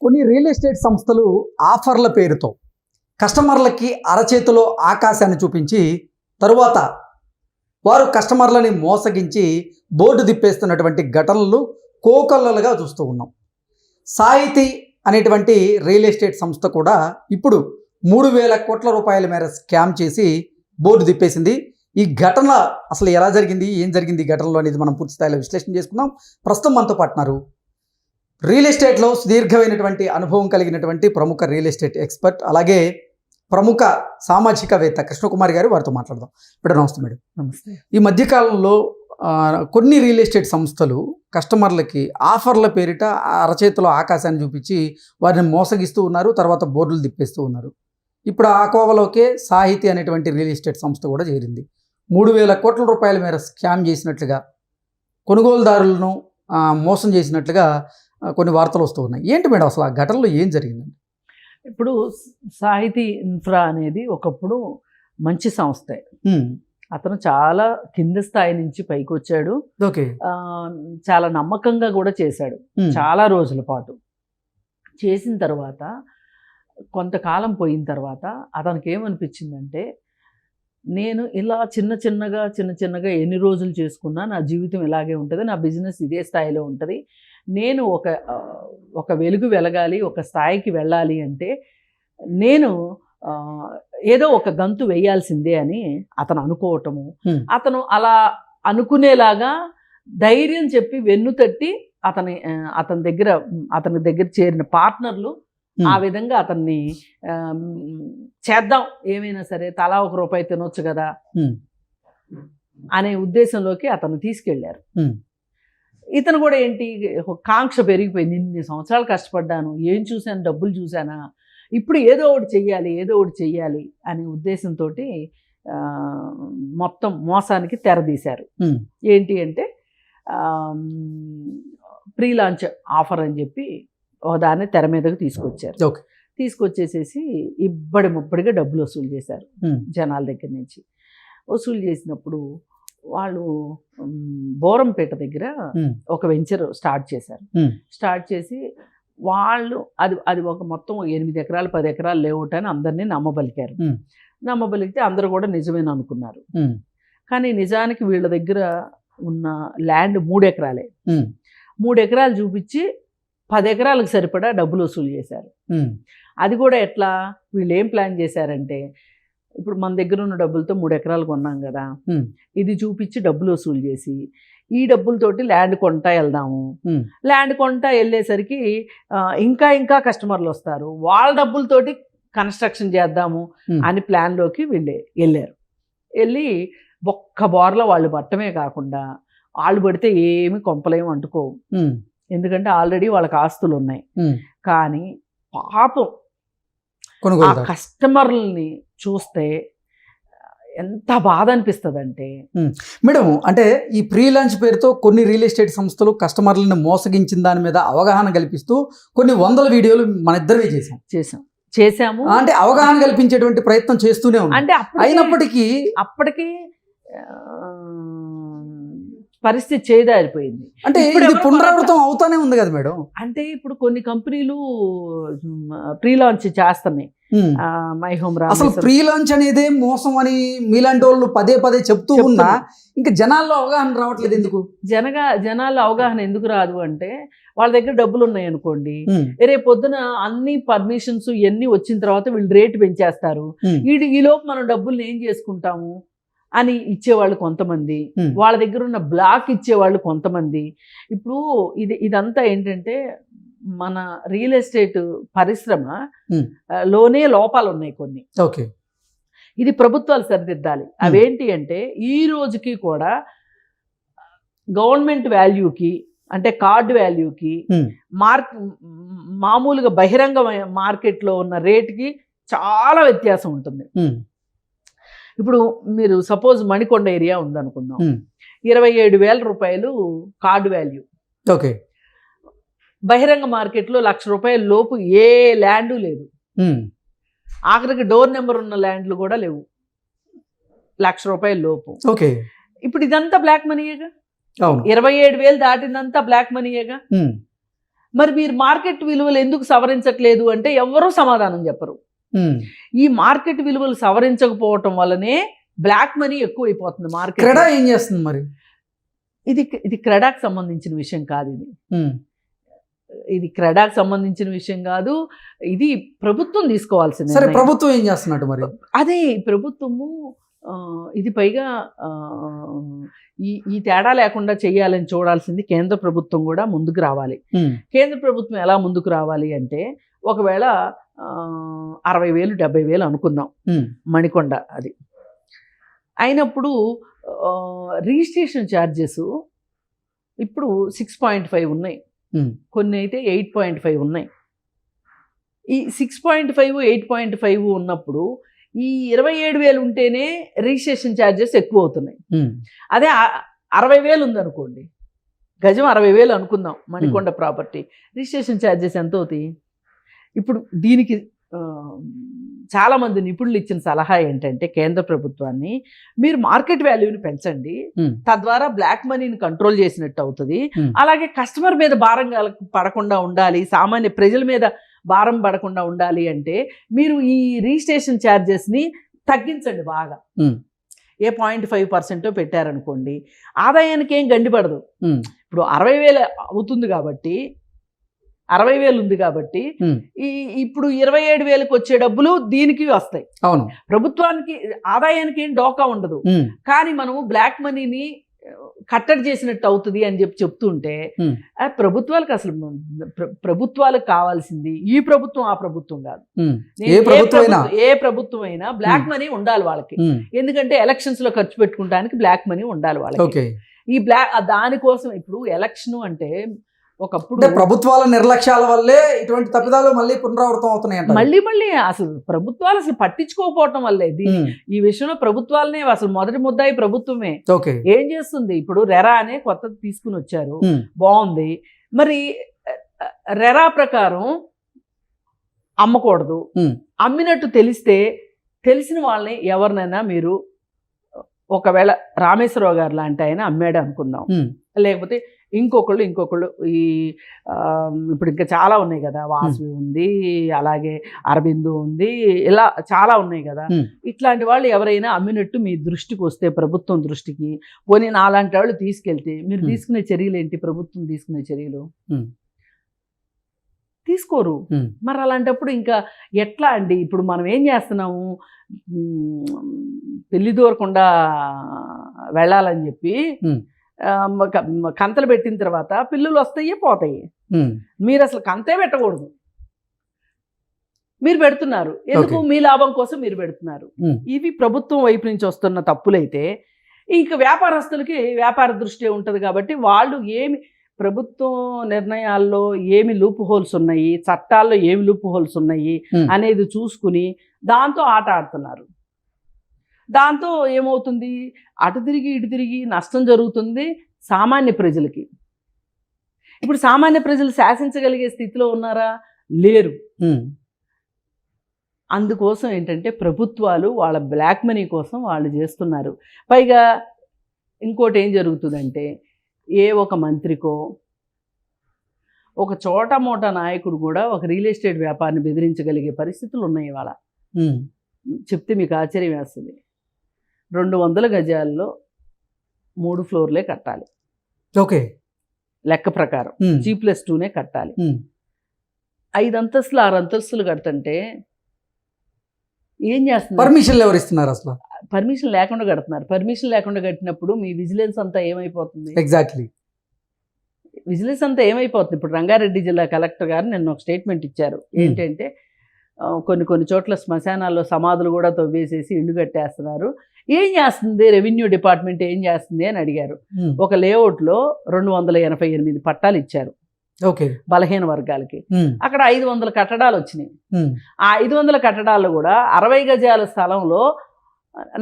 కొన్ని real estate సంస్థలు ఆఫర్ల పేరుతో కస్టమర్లకి అరచేతిలో ఆకాశాన్ని చూపించి తరువాత వారు కస్టమర్లని మోసగించి బోర్డు తిప్పేస్తున్నటువంటి ఘటనలు కోకొల్లలుగా చూస్తూ ఉన్నాం. సాహితీ అనేటువంటి రియల్ ఎస్టేట్ సంస్థ కూడా ఇప్పుడు 3,000 కోట్ల రూపాయల మేర స్కామ్ చేసి బోర్డు తిప్పేసింది. ఈ ఘటన అసలు ఎలా జరిగింది, ఏం జరిగింది ఈ ఘటనలో అనేది మనం పూర్తి స్థాయిలో విశ్లేషణ చేసుకుందాం. ప్రస్తుతం మనతో పాటున్నారు రియల్ ఎస్టేట్లో సుదీర్ఘమైనటువంటి అనుభవం కలిగినటువంటి ప్రముఖ రియల్ ఎస్టేట్ ఎక్స్పర్ట్, అలాగే ప్రముఖ సామాజికవేత్త కృష్ణకుమారి గారు. వారితో మాట్లాడదాం. మేడం నమస్తే. మేడం నమస్తే. ఈ మధ్యకాలంలో కొన్ని రియల్ ఎస్టేట్ సంస్థలు కస్టమర్లకి ఆఫర్ల పేరిట అరచేతిలో ఆకాశాన్ని చూపించి వారిని మోసగిస్తూ ఉన్నారు, తర్వాత బోర్డులు తిప్పేస్తూ ఉన్నారు. ఇప్పుడు ఆ కోవలోకే సాహితీ అనేటువంటి రియల్ ఎస్టేట్ సంస్థ కూడా చేరింది. 3,000 కోట్ల రూపాయల మేర స్కామ్ చేసినట్లుగా, కొనుగోలుదారులను మోసం చేసినట్లుగా కొన్ని వార్తలు వస్తూ ఉన్నాయి. ఏంటి మేడం అసలు ఆ ఘటనలో ఏం జరిగిందండి? ఇప్పుడు సాహితీ ఇన్ఫ్రా అనేది ఒకప్పుడు మంచి సంస్థే. అతను చాలా కింద స్థాయి నుంచి పైకి వచ్చాడు. ఓకే. చాలా నమ్మకంగా కూడా చేశాడు చాలా రోజుల పాటు. చేసిన తర్వాత కొంతకాలం పోయిన తర్వాత అతనికి ఏమనిపించిందంటే, నేను ఇలా చిన్న చిన్నగా ఎన్ని రోజులు చేసుకున్నా నా జీవితం ఇలాగే ఉంటుంది, నా బిజినెస్ ఇదే స్థాయిలో ఉంటుంది, నేను ఒక వెలుగు వెలగాలి, ఒక స్థాయికి వెళ్ళాలి అంటే నేను ఏదో ఒక గంతు వేయాల్సిందే అని అతను అనుకోవటము, అతను అలా అనుకునేలాగా ధైర్యం చెప్పి వెన్ను తట్టి అతని దగ్గర చేరిన పార్ట్నర్లు ఆ విధంగా అతన్ని చేద్దాం, ఏమైనా సరే తలా ₹1 తినొచ్చు కదా అనే ఉద్దేశంలోకి అతను తీసుకెళ్లారు. ఇతను కూడా ఏంటి, కాంక్ష పెరిగిపోయింది. ఇన్ని సంవత్సరాలు కష్టపడ్డాను, ఏం చూశాను, డబ్బులు చూశానా, ఇప్పుడు ఏదో ఒకటి చెయ్యాలి అనే ఉద్దేశంతో మొత్తం మోసానికి తెరదీశారు. ఏంటి అంటే ప్రీ లాంచ్ ఆఫర్ అని చెప్పి దాన్ని తెర మీదకు తీసుకొచ్చారు. తీసుకొచ్చేసేసి ఇబ్బడి ముబ్బడిగా డబ్బులు వసూలు చేశారు జనాల దగ్గర నుంచి. వసూలు చేసినప్పుడు వాళ్ళు బోరంపేట దగ్గర ఒక వెంచర్ స్టార్ట్ చేశారు. స్టార్ట్ చేసి వాళ్ళు అది ఒక మొత్తం 8 ఎకరాలు 10 ఎకరాలు లేఅవుట్ అని అందరినీ నమ్మబలికారు. నమ్మబలికితే అందరూ కూడా నిజమేనా అనుకున్నారు. కానీ నిజానికి వీళ్ళ దగ్గర ఉన్న ల్యాండ్ 3 ఎకరాలే. 3 ఎకరాలు చూపించి 10 ఎకరాలకు సరిపడా డబ్బులు వసూలు చేశారు. అది కూడా ఎట్లా, వీళ్ళు ఏం ప్లాన్ చేశారంటే, ఇప్పుడు మన దగ్గర ఉన్న డబ్బులతో 3 ఎకరాలు కొన్నాం కదా, ఇది చూపించి డబ్బులు వసూలు చేసి ఈ డబ్బులతోటి ల్యాండ్ కొంటా వెళ్దాము, ల్యాండ్ కొంటా వెళ్ళేసరికి ఇంకా కస్టమర్లు వస్తారు, వాళ్ళ డబ్బులతోటి కన్స్ట్రక్షన్ చేద్దాము అని ప్లాన్లోకి వెళ్ళారు. వెళ్ళి ఒక్క బోర్లో వాళ్ళు పట్టమే కాకుండా వాళ్ళు పడితే ఏమి కొంపలేమి అంటుకోవు, ఎందుకంటే ఆల్రెడీ వాళ్ళకి ఆస్తులు ఉన్నాయి. కానీ పాపం ఆ కస్టమర్లని చూస్తే ఎంత బాధ అనిపిస్తుంది అంటే. మేడం, అంటే ఈ ప్రీ లాంచ్ పేరుతో కొన్ని రియల్ ఎస్టేట్ సంస్థలు కస్టమర్లను మోసగించిన దాని మీద అవగాహన కల్పిస్తూ కొన్ని 100 వీడియోలు మన ఇద్దరే చేసాము. అంటే అవగాహన కల్పించేటువంటి ప్రయత్నం చేస్తూనే ఉన్నాం. అంటే అయినప్పటికీ అప్పటికి పరిస్థితి చేదారిపోయింది. అంటే ఇది పునరావృతం అవుతానే ఉంది కదా మేడం. అంటే ఇప్పుడు కొన్ని కంపెనీలు ప్రీ లాంచ్ చేస్తున్నాయి. మై హోమ్ అసలు ప్రీ లాంచ్ అనేది మోసం అని మీలాంటి వాళ్ళు పదే చెప్తూ ఉన్నా ఇంకా జనాల్లో అవగాహన రావట్లేదు. ఎందుకు జనాల్లో అవగాహన ఎందుకు రాదు అంటే, వాళ్ళ దగ్గర డబ్బులు ఉన్నాయి అనుకోండి, రేపు పొద్దున అన్ని పర్మిషన్స్ ఇవన్నీ వచ్చిన తర్వాత వీళ్ళు రేటు పెంచేస్తారు, ఈలోపు మనం డబ్బుల్ని ఏం చేసుకుంటాము అని ఇచ్చేవాళ్ళు కొంతమంది, వాళ్ళ దగ్గర ఉన్న బ్లాక్ ఇచ్చేవాళ్ళు కొంతమంది. ఇప్పుడు ఇదంతా ఏంటంటే, మన రియల్ ఎస్టేట్ పరిశ్రమ లోనే లోపాలు ఉన్నాయి కొన్ని. ఓకే. ఇది ప్రభుత్వాలు సరిదిద్దాలి. అవేంటి అంటే, ఈ రోజుకి కూడా గవర్నమెంట్ వాల్యూకి, అంటే కార్డు వాల్యూకి, మామూలుగా బహిరంగ మార్కెట్లో ఉన్న రేటుకి చాలా వ్యత్యాసం ఉంటుంది. ఇప్పుడు మీరు సపోజ్ మణికొండ ఏరియా ఉందనుకుందాం, 27,000 రూపాయలు కార్డు వాల్యూ. ఓకే. బహిరంగ మార్కెట్లో ₹1,00,000 లోపు ఏ ల్యాండు లేదు. ఆఖరికి డోర్ నెంబర్ ఉన్న ల్యాండ్లు కూడా లేవు ₹1,00,000 లోపు. ఓకే. ఇప్పుడు ఇదంతా బ్లాక్ మనీయేగా. 27,000 దాటినంతా బ్లాక్ మనీయేగా. మరి మీరు మార్కెట్ విలువలు ఎందుకు సవరించట్లేదు అంటే ఎవరూ సమాధానం చెప్పరు. ఈ మార్కెట్ విలువలు సవరించకపోవటం వల్లనే బ్లాక్ మనీ ఎక్కువైపోతుంది మార్కెట్. క్రెడా ఏం చేస్తుంది మరి? ఇది క్రెడాకి సంబంధించిన విషయం కాదు. ఇది క్రెడాకి సంబంధించిన విషయం కాదు. ఇది ప్రభుత్వం తీసుకోవాల్సింది. సరే, ప్రభుత్వం ఏం చేస్తున్నట్టు మరి? అదే ప్రభుత్వము ఇది పైగా ఈ తేడా లేకుండా చేయాలని చూడాల్సింది కేంద్ర ప్రభుత్వం కూడా ముందుకు రావాలి. కేంద్ర ప్రభుత్వం ఎలా ముందుకు రావాలి అంటే, ఒకవేళ 60,000 70,000 అనుకుందాం మణికొండ, అది అయినప్పుడు రిజిస్ట్రేషన్ ఛార్జెస్ ఇప్పుడు 6.5 ఉన్నాయి, కొన్ని అయితే 8.5 ఉన్నాయి. ఈ 6.5 8.5 ఉన్నప్పుడు ఈ 27,000 ఉంటేనే రిజిస్ట్రేషన్ ఛార్జెస్ ఎక్కువ అవుతున్నాయి. అదే 60,000 ఉందనుకోండి, గజం 60,000 అనుకుందాం మణికొండ ప్రాపర్టీ, రిజిస్ట్రేషన్ ఛార్జెస్ ఎంత అవుతాయి? ఇప్పుడు దీనికి చాలామంది నిపుణులు ఇచ్చిన సలహా ఏంటంటే, కేంద్ర ప్రభుత్వాన్ని మీరు మార్కెట్ వాల్యూని పెంచండి, తద్వారా బ్లాక్ మనీని కంట్రోల్ చేసినట్టు అవుతుంది. అలాగే కస్టమర్ మీద భారం పడకుండా ఉండాలి, సామాన్య ప్రజల మీద భారం పడకుండా ఉండాలి అంటే మీరు ఈ రిజిస్ట్రేషన్ ఛార్జెస్ని తగ్గించండి బాగా. ఏ 0.5% పెట్టారనుకోండి, ఆదాయానికి ఏం గండిపడదు. ఇప్పుడు 60,000 అవుతుంది కాబట్టి, 60,000 ఉంది కాబట్టి ఇప్పుడు 27,000కి వచ్చే డబ్బులు దీనికి వస్తాయి. అవును, ప్రభుత్వానికి ఆదాయానికి ఏం డోకా ఉండదు. కానీ మనము బ్లాక్ మనీని కట్టడి చేసినట్టు అవుతుంది అని చెప్తుంటే, ప్రభుత్వాలకు అసలు ప్రభుత్వాలకు కావాల్సింది ఈ ప్రభుత్వం ఆ ప్రభుత్వం కాదు. ఏ ప్రభుత్వం అయినా బ్లాక్ మనీ ఉండాలి వాళ్ళకి. ఎందుకంటే ఎలక్షన్స్ లో ఖర్చు పెట్టుకోవడానికి బ్లాక్ మనీ ఉండాలి వాళ్ళకి. ఈ దానికోసం ఇప్పుడు ఎలక్షన్ అంటే, ఒకప్పుడు ప్రభుత్వాల నిర్లక్ష్యాల వల్లే ఇటువంటి తప్పిదాలు మళ్ళీ పునరావృతం అవుతున్నాయి. మళ్ళీ అసలు ప్రభుత్వాలు అసలు పట్టించుకోకపోవటం వల్లే ఈ విషయంలో ప్రభుత్వాలనే అసలు మొదటి ముద్దాయి ప్రభుత్వమే. ఏం చేస్తుంది? ఇప్పుడు రెరా అనే కొత్తది తీసుకుని వచ్చారు, బాగుంది. మరి రెరా ప్రకారం అమ్మకూడదు. అమ్మినట్టు తెలిసిన వాళ్ళని ఎవరినైనా మీరు, ఒకవేళ రామేశ్వరరావు గారు లాంటి ఆయన అమ్మాడు అనుకుందాం, లేకపోతే ఇంకొకళ్ళు ఈ ఇప్పుడు ఇంకా చాలా ఉన్నాయి కదా, వాసవి ఉంది, అలాగే అరబిందో ఉంది, ఇలా చాలా ఉన్నాయి కదా. ఇట్లాంటి వాళ్ళు ఎవరైనా అమ్మినట్టు మీ దృష్టికి వస్తే, ప్రభుత్వం దృష్టికి పోనీ నాలాంటి వాళ్ళు తీసుకెళ్తే, మీరు తీసుకునే చర్యలు ఏంటి? ప్రభుత్వం తీసుకునే చర్యలు తీసుకోరు. మరి అలాంటప్పుడు ఇంకా ఎట్లా అండి? ఇప్పుడు మనం ఏం చేస్తున్నాము, పెళ్లి దూరకుండా వెళ్ళాలని చెప్పి కంతలు పెట్టిన తర్వాత పిల్లులు వస్తాయి పోతాయి. మీరు అసలు కంతే పెట్టకూడదు, మీరు పెడుతున్నారు. ఎందుకు? మీ లాభం కోసం మీరు పెడుతున్నారు. ఇవి ప్రభుత్వం వైపు నుంచి వస్తున్న తప్పులైతే ఇంకా వ్యాపారస్తులకి వ్యాపార దృష్టి ఉంటుంది కాబట్టి, వాళ్ళు ఏమి ప్రభుత్వం నిర్ణయాల్లో ఏమి లూప్ హోల్స్ ఉన్నాయి, చట్టాల్లో ఏమి లూప్ హోల్స్ ఉన్నాయి అనేది చూసుకుని దాంతో ఆట ఆడుతున్నారు. దాంతో ఏమవుతుంది? అటు తిరిగి ఇటు తిరిగి నష్టం జరుగుతుంది సామాన్య ప్రజలకి. ఇప్పుడు సామాన్య ప్రజలు శాసించగలిగే స్థితిలో ఉన్నారా? లేరు. అందుకోసం ఏంటంటే, ప్రభుత్వాలు వాళ్ళ బ్లాక్ మనీ కోసం వాళ్ళు చేస్తున్నారు. పైగా ఇంకోటి ఏం జరుగుతుందంటే, ఏ ఒక మంత్రికో ఒక చోట మోటా నాయకుడు కూడా ఒక రియల్ ఎస్టేట్ వ్యాపారాన్ని బెదిరించగలిగే పరిస్థితులు ఉన్నాయి ఇవాళ. చెప్తే మీకు ఆశ్చర్యం వేస్తుంది. 200 గజాల్లో 3 ఫ్లోర్లే కట్టాలి. లెక్క ప్రకారం G+2 కట్టాలి. 5 అంతస్తులు 6 అంతస్తులు కడుతుంటే ఏం చేస్తున్నారు? పర్మిషన్లు ఎవరు ఇస్తున్నారు? అసలు పర్మిషన్ లేకుండా కడుతున్నారు. పర్మిషన్ లేకుండా కట్టినప్పుడు మీ విజిలెన్స్ అంతా ఏమైపోతుంది? ఎగ్జాక్ట్లీ, విజిలెన్స్ అంతా ఏమైపోతుంది? ఇప్పుడు రంగారెడ్డి జిల్లా కలెక్టర్ గారు నిన్న ఒక స్టేట్మెంట్ ఇచ్చారు. ఏంటంటే, కొన్ని చోట్ల శ్మశానాల్లో సమాధులు కూడా తవ్వేసేసి ఇల్లు కట్టేస్తున్నారు. ఏం చేస్తుంది రెవెన్యూ డిపార్ట్మెంట్, ఏం చేస్తుంది అని అడిగారు. ఒక లేఅవుట్లో 288 పట్టాలు ఇచ్చారు బలహీన వర్గాలకి. అక్కడ 500 కట్టడాలు వచ్చినాయి. ఆ 500 కట్టడాలు కూడా 60 గజాల స్థలంలో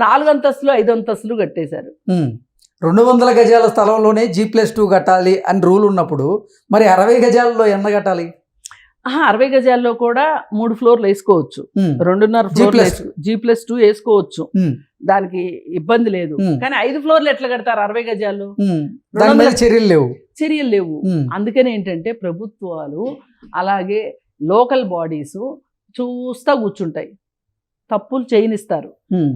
4 అంతస్తులు 5 అంతస్తులు కట్టేశారు. 200 గజాల స్థలంలోనే G+2 కట్టాలి అని రూల్ ఉన్నప్పుడు మరి 60 గజాలలో ఎన్న కట్టాలి? 60 గజాల్లో కూడా 3 ఫ్లోర్లు వేసుకోవచ్చు, 2.5 ఫ్లోర్లు G+2 వేసుకోవచ్చు, దానికి ఇబ్బంది లేదు. కానీ 5 ఫ్లోర్లు ఎట్లా కడతారు 60 గజాలు? చర్యలు లేవు. అందుకని ఏంటంటే ప్రభుత్వాలు అలాగే లోకల్ బాడీస్ చూస్తా కూర్చుంటాయి, తప్పులు చేయనిస్తారు,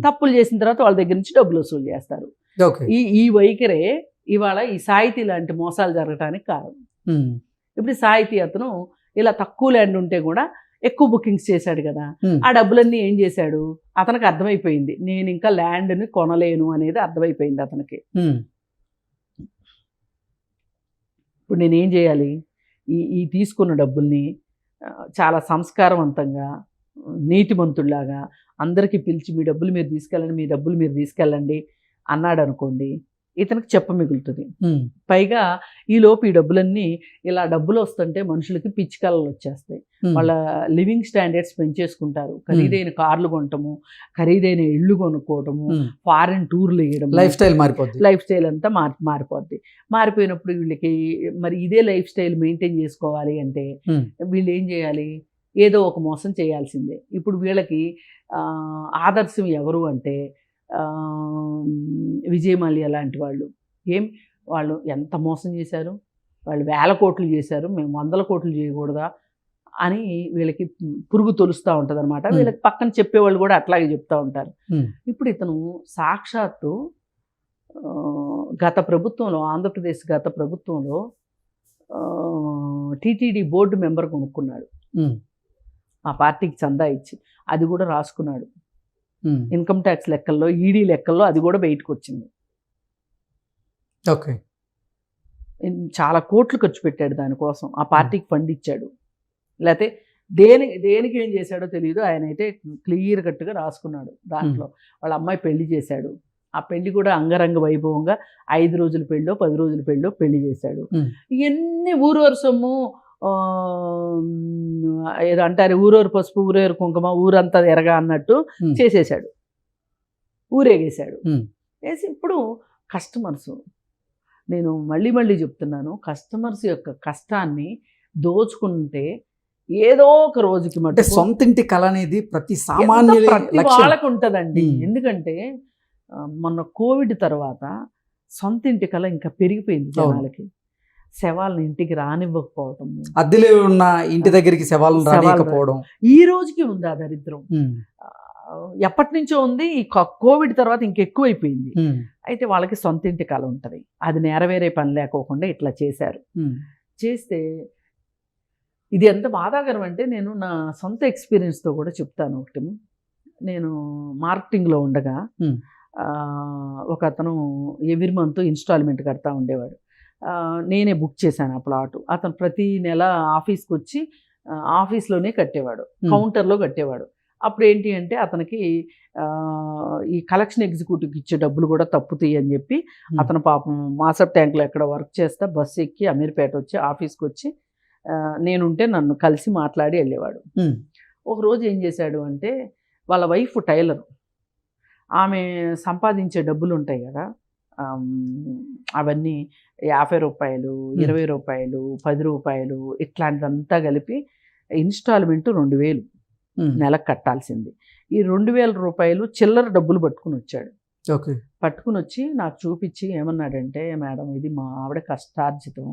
తప్పులు చేసిన తర్వాత వాళ్ళ దగ్గర నుంచి డబ్బులు వసూలు చేస్తారు. ఈ వైఖరే ఇవాళ ఈ సాహితీ లాంటి మోసాలు జరగటానికి కారణం. ఇప్పుడు సాహితీ అతను ఇలా తక్కువ ల్యాండ్ ఉంటే కూడా ఎక్కువ బుకింగ్స్ చేశాడు కదా, ఆ డబ్బులన్నీ ఏం చేశాడు? అతనికి అర్థమైపోయింది నేను ఇంకా ల్యాండ్ని కొనలేను అనేది అర్థమైపోయింది అతనికి. ఇప్పుడు నేనేం చేయాలి? ఈ తీసుకున్న డబ్బుల్ని చాలా సంస్కారవంతంగా నీతిమంతుల్లాగా అందరికీ పిలిచి మీ డబ్బులు మీరు తీసుకెళ్ళండి, మీ డబ్బులు మీరు తీసుకెళ్ళండి అన్నాడు అనుకోండి, ఇతనికి చెప్ప మిగులుతుంది. పైగా ఈలోపు ఈ డబ్బులన్నీ ఇలా డబ్బులు వస్తుంటే మనుషులకి పిచ్చి కళలు వచ్చేస్తాయి, వాళ్ళ లివింగ్ స్టాండర్డ్స్ పెంచేసుకుంటారు, ఖరీదైన కార్లు కొనటము, ఖరీదైన ఇళ్ళు కొనుక్కోవటము, ఫారిన్ టూర్లు వేయడం, లైఫ్ స్టైల్ అంతా మారిపోద్ది. మారిపోయినప్పుడు వీళ్ళకి మరి ఇదే లైఫ్ స్టైల్ మెయింటైన్ చేసుకోవాలి అంటే వీళ్ళు ఏం చేయాలి? ఏదో ఒక మోసం చేయాల్సిందే. ఇప్పుడు వీళ్ళకి ఆదర్శం ఎవరు అంటే విజయ్ మల్య లాంటి వాళ్ళు. వాళ్ళు ఎంత మోసం చేశారు, వాళ్ళు 1000 కోట్లు చేశారు, మేము 100 కోట్లు చేయకూడదా అని వీళ్ళకి పురుగు తొలుస్తూ ఉంటుంది అనమాట. వీళ్ళకి పక్కన చెప్పేవాళ్ళు కూడా అట్లాగే చెప్తూ ఉంటారు. ఇప్పుడు ఇతను సాక్షాత్తు గత ప్రభుత్వంలో, ఆంధ్రప్రదేశ్ గత ప్రభుత్వంలో టీటీడీ బోర్డు మెంబర్ కొనుక్కున్నాడు, ఆ పార్టీకి చందా ఇచ్చి, అది కూడా రాసుకున్నాడు. ఇన్కమ్ ట్యాక్స్ లెక్కల్లో, ఈడీ లెక్కల్లో అది కూడా బయటకు వచ్చింది. చాలా కోట్లు ఖర్చు పెట్టాడు దానికోసం, ఆ పార్టీకి ఫండ్ ఇచ్చాడు. లేకపోతే దేనికి ఏం చేశాడో తెలియదు, ఆయన అయితే క్లియర్ కట్గా రాసుకున్నాడు. దాంట్లో వాళ్ళ అమ్మాయి పెళ్లి చేశాడు, ఆ పెళ్లి కూడా అంగరంగ వైభవంగా 5 రోజుల పెళ్ళో 10 రోజుల పెళ్ళో పెళ్లి చేశాడు. ఇవన్నీ ఊరూరు సొమ్ము, ఏదో అంటారు ఊరూరు పసుపు ఊరేరు కుంకుమ ఊరంతా ఎరగా అన్నట్టు చేసేసాడు, ఊరేగేశాడు. వేసి ఇప్పుడు కస్టమర్స్, నేను మళ్ళీ చెప్తున్నాను, కస్టమర్స్ యొక్క కష్టాన్ని దోచుకుంటే ఏదో ఒక రోజుకి మధ్య సొంతింటి కళ అనేది ప్రతి సామాన్య వాళ్ళకు ఉంటుందండి. ఎందుకంటే మొన్న కోవిడ్ తర్వాత సొంతింటి కళ ఇంకా పెరిగిపోయింది జనాలకి. శవాలను ఇంటికి రానివ్వకపోవటం, అద్దెలో ఉన్న ఇంటి దగ్గరికి శవాలను రానివ్వకపోవడం, ఈ రోజుకి ఉంది ఆ దరిద్రం. ఎప్పటి నుంచో ఉంది, ఈ కోవిడ్ తర్వాత ఇంకెక్కువైపోయింది. అయితే వాళ్ళకి సొంత ఇంటి కళ ఉంటుంది, అది నెరవేరే పని లేకోకుండా ఇట్లా చేశారు. చేస్తే ఇది ఎంత బాధాకరం అంటే, నేను నా సొంత ఎక్స్పీరియన్స్తో కూడా చెప్తాను. ఒకటి, నేను మార్కెటింగ్లో ఉండగా ఒక అతను ఎవ్రీ మంత్ ఇన్స్టాల్మెంట్ కడతా ఉండేవాడు. నేనే బుక్ చేశాను ఆ ప్లాటు. అతను ప్రతి నెల ఆఫీస్కి వచ్చి ఆఫీస్లోనే కట్టేవాడు, కౌంటర్లో కట్టేవాడు. అప్పుడు ఏంటి అంటే అతనికి ఈ కలెక్షన్ ఎగ్జిక్యూటివ్కి ఇచ్చే డబ్బులు కూడా తప్పుతాయి అని చెప్పి అతను పాపం మాసప్ ట్యాంక్లో ఎక్కడ వర్క్ చేస్తా బస్సు ఎక్కి అమీర్పేట వచ్చి ఆఫీస్కి వచ్చి నేనుంటే నన్ను కలిసి మాట్లాడి వెళ్ళేవాడు. ఒకరోజు ఏం చేశాడు అంటే, వాళ్ళ వైఫ్ టైలర్, ఆమె సంపాదించే డబ్బులు ఉంటాయి కదా, అవన్నీ 50 రూపాయలు, 20 రూపాయలు, 10 రూపాయలు ఇట్లాంటిదంతా కలిపి ఇన్స్టాల్మెంట్ 2000 నెలకు కట్టాల్సింది. ఈ 2000 రూపాయలు చిల్లర డబ్బులు పట్టుకుని వచ్చాడు. పట్టుకుని వచ్చి నాకు చూపించి ఏమన్నాడంటే, మేడం ఇది మా ఆవిడ కష్టార్జితం,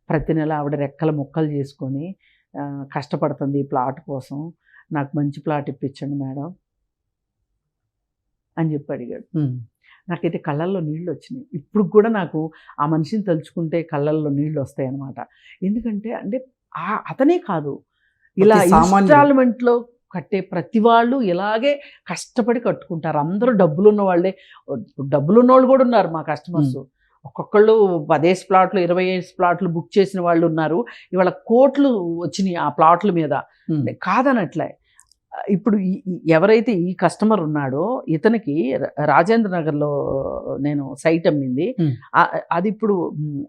ప్రతి నెల ఆవిడ రెక్కల ముక్కలు చేసుకొని కష్టపడుతుంది ఈ ప్లాట్ కోసం, నాకు మంచి ప్లాట్ ఇప్పించండి మేడం అని చెప్పి అడిగాడు. నాకైతే కళ్ళల్లో నీళ్ళు వచ్చినాయి. ఇప్పుడు కూడా నాకు ఆ మనిషిని తలుచుకుంటే కళ్ళల్లో నీళ్ళు వస్తాయి అన్నమాట. ఎందుకంటే అంటే అతనే కాదు, ఇలా ఇన్స్టాల్మెంట్లో కట్టే ప్రతి వాళ్ళు ఇలాగే కష్టపడి కట్టుకుంటారు. అందరూ డబ్బులున్న వాళ్ళే, డబ్బులున్న వాళ్ళు కూడా ఉన్నారు మా కస్టమర్స్. ఒక్కొక్కళ్ళు 10 ప్లాట్లు 20 ప్లాట్లు బుక్ చేసిన వాళ్ళు ఉన్నారు. ఇవాళ కోట్లు వచ్చినాయి ఆ ప్లాట్ల మీద, కాదనట్లే. ఇప్పుడు ఎవరైతే ఈ కస్టమర్ ఉన్నాడో ఇతనికి రాజేంద్ర నగర్లో నేను సైట్ అమ్మింది, అది ఇప్పుడు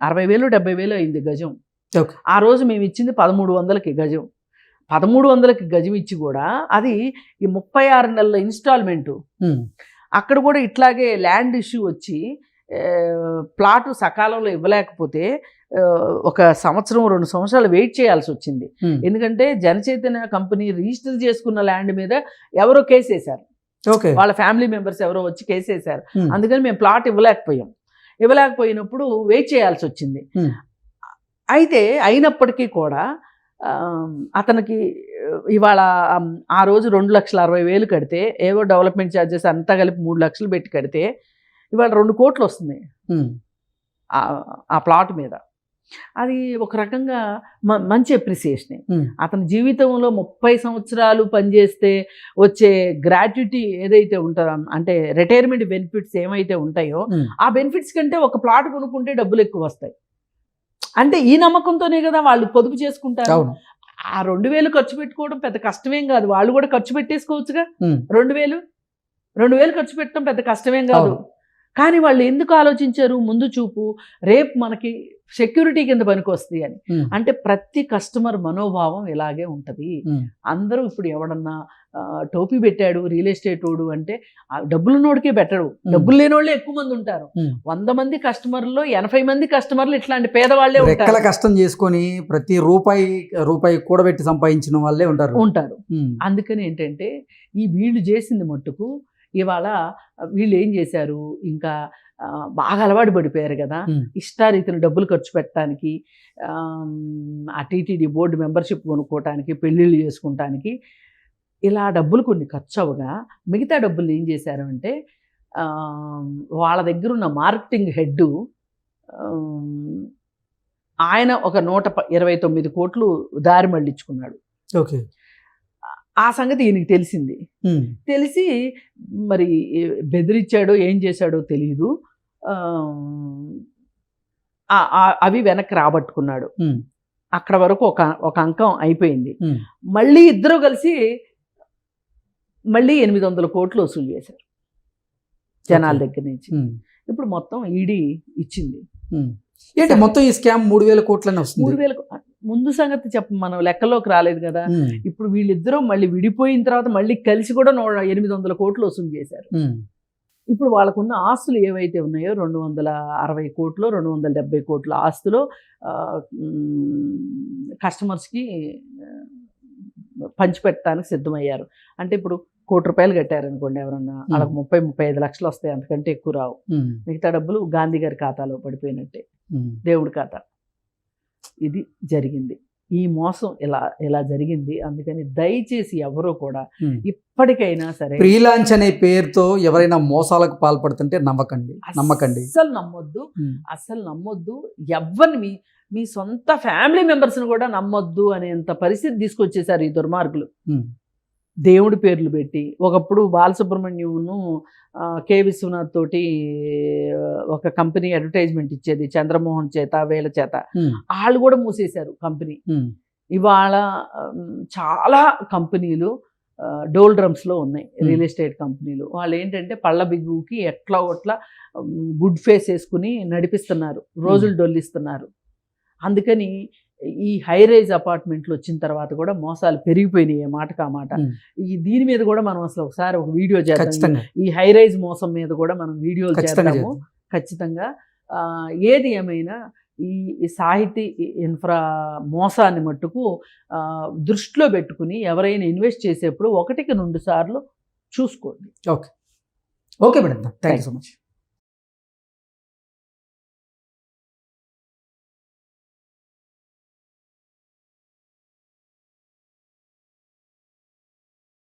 60,000 70,000 అయింది గజం. ఆ రోజు మేము ఇచ్చింది 1300కి గజం. 1300కి గజం ఇచ్చి కూడా అది ఈ 36 నెలల ఇన్స్టాల్మెంటు. అక్కడ కూడా ఇట్లాగే ల్యాండ్ ఇష్యూ వచ్చి ప్లాటు సకాలంలో ఇవ్వలేకపోతే ఒక సంవత్సరం 2 సంవత్సరాలు వెయిట్ చేయాల్సి వచ్చింది. ఎందుకంటే జనచైతన్య కంపెనీ రిజిస్టర్ చేసుకున్న ల్యాండ్ మీద ఎవరో కేసు వేశారు. వాళ్ళ ఫ్యామిలీ మెంబర్స్ ఎవరో వచ్చి కేసు వేశారు. అందుకని మేము ప్లాట్ ఇవ్వలేకపోయినప్పుడు వెయిట్ చేయాల్సి వచ్చింది. అయితే అయినప్పటికీ కూడా అతనికి ఇవాళ ఆ రోజు 2,60,000 కడితే, ఏవో డెవలప్మెంట్ ఛార్జెస్ అంతా కలిపి 3 లక్షలు పెట్టి కడితే ఇవాళ 2 కోట్లు వస్తుంది ఆ ప్లాట్ మీద. అది ఒక రకంగా మంచి అప్రిసియేషన్. అతని జీవితంలో 30 సంవత్సరాలు పనిచేస్తే వచ్చే గ్రాట్యుటీ ఏదైతే ఉంటుందో, అంటే రిటైర్మెంట్ బెనిఫిట్స్ ఏమైతే ఉంటాయో ఆ బెనిఫిట్స్ కంటే ఒక ప్లాట్ కొనుక్కుంటే డబ్బులు ఎక్కువ వస్తాయి. అంటే ఈ నమ్మకంతోనే కదా వాళ్ళు పొదుపు చేసుకుంటారు. ఆ 2,000 ఖర్చు పెట్టుకోవడం పెద్ద కష్టమేం కాదు. వాళ్ళు కూడా ఖర్చు పెట్టేసుకోవచ్చుగా. 2,000 ఖర్చు పెట్టడం పెద్ద కష్టమేం కాదు. కానీ వాళ్ళు ఎందుకు ఆలోచించారు? ముందు చూపు, రేపు మనకి సెక్యూరిటీ కింద పనికి వస్తుంది అని. అంటే ప్రతి కస్టమర్ మనోభావం ఇలాగే ఉంటుంది. అందరూ ఇప్పుడు ఎవడన్నా టోపీ పెట్టాడు రియల్ ఎస్టేట్ వాడు అంటే డబ్బులు నోడికే పెట్టడు, డబ్బులు లేని వాళ్ళే ఎక్కువ మంది ఉంటారు. 100 మంది కస్టమర్లో 80 మంది కస్టమర్లు ఇట్లాంటి పేదవాళ్లే ఉంటారు. కష్టం చేసుకొని ప్రతి రూపాయి కూడబెట్టి సంపాదించిన వాళ్ళే ఉంటారు. అందుకని ఏంటంటే ఈ వీళ్ళు చేసింది మట్టుకు ఇవాళ వీళ్ళు ఏం చేశారు, ఇంకా బాగా అలవాటు పడిపోయారు కదా ఇష్టారీతిని డబ్బులు ఖర్చు పెట్టడానికి, ఆ టీటీడీ బోర్డు మెంబర్షిప్ కొనుక్కోవటానికి, పెళ్ళిళ్ళు చేసుకుంటానికి. ఇలా డబ్బులు కొన్ని ఖర్చు అవగా మిగతా డబ్బులు ఏం చేశారు అంటే వాళ్ళ దగ్గర ఉన్న మార్కెటింగ్ హెడ్ ఆయన ఒక 129 కోట్లు దారి మళ్ళించుకున్నాడు. ఆ సంగతి ఈయనకి తెలిసింది. తెలిసి మరి బెదిరించాడో ఏం చేశాడో తెలియదు, అవి వెనక్కి రాబట్టుకున్నాడు. అక్కడ వరకు ఒక అంకం అయిపోయింది. మళ్ళీ ఇద్దరు కలిసి మళ్ళీ 800 కోట్లు వసూలు చేశారు జనాల దగ్గర నుంచి. ఇప్పుడు మొత్తం ఈడీ ఇచ్చింది. ఏంటి మొత్తం ఈ స్కామ్ 3,000 కోట్లనే వస్తుంది. 3,000 ముందు సంగతి మనం లెక్కలోకి రాలేదు కదా. ఇప్పుడు వీళ్ళిద్దరూ మళ్ళీ విడిపోయిన తర్వాత మళ్ళీ కలిసి కూడా 800 కోట్లు వసూలు చేశారు. ఇప్పుడు వాళ్ళకున్న ఆస్తులు ఏవైతే ఉన్నాయో 260 కోట్లు 270 కోట్ల ఆస్తులు కస్టమర్స్కి పంచిపెట్టడానికి సిద్ధమయ్యారు. అంటే ఇప్పుడు ₹1,00,00,000 కట్టారనుకోండి ఎవరన్నా, వాళ్ళకి 30-35 లక్షలు వస్తాయి, అంతకంటే ఎక్కువ రావు. మిగతా డబ్బులు గాంధీ గారి ఖాతాలో పడిపోయినట్టే, దేవుడి ఖాతా. ఇది జరిగింది. ఈ మోసం ఇలా జరిగింది. అందుకని దయచేసి ఎవరో కూడా ఇప్పటికైనా సరే ప్రీ లాంచ్ అనే పేరుతో ఎవరైనా మోసాలకు పాల్పడుతుంటే నమ్మకండి. అస్సలు నమ్మొద్దు. ఎవరిని మీ సొంత ఫ్యామిలీ మెంబర్స్ని కూడా నమ్మొద్దు అనేంత పరిస్థితి తీసుకొచ్చేసారు ఈ దుర్మార్గులు. దేవుడి పేర్లు పెట్టి, ఒకప్పుడు బాలసుబ్రహ్మణ్యంను కె విశ్వనాథ్ తోటి ఒక కంపెనీ అడ్వర్టైజ్మెంట్ ఇచ్చేది, చంద్రమోహన్ చేత వీళ్ళ చేత, వాళ్ళు కూడా మూసేశారు కంపెనీ. ఇవాళ చాలా కంపెనీలు డోల్ డ్రమ్స్లో ఉన్నాయి, రియల్ ఎస్టేట్ కంపెనీలు. వాళ్ళు ఏంటంటే పళ్ళ బిగ్గుకి ఎట్లా గుడ్ ఫేస్ వేసుకుని నడిపిస్తున్నారు, రోజులు డొల్లిస్తున్నారు. అందుకని ఈ హై రైజ్ అపార్ట్మెంట్లు వచ్చిన తర్వాత కూడా మోసాలు పెరిగిపోయినాయి, మాటకు ఆ మాట. దీని మీద కూడా మనం అసలు ఒకసారి ఒక వీడియో చేద్దాం. ఈ హై రైజ్ మోసం మీద కూడా మనం వీడియోలు చేద్దాము ఖచ్చితంగా. ఏది ఏమైనా ఈ సాహితీ ఇన్ఫ్రా మోసాన్ని మట్టుకు దృష్టిలో పెట్టుకుని ఎవరైనా ఇన్వెస్ట్ చేసేప్పుడు 1-2 సార్లు చూసుకోండి. Okay madam, thank you so much.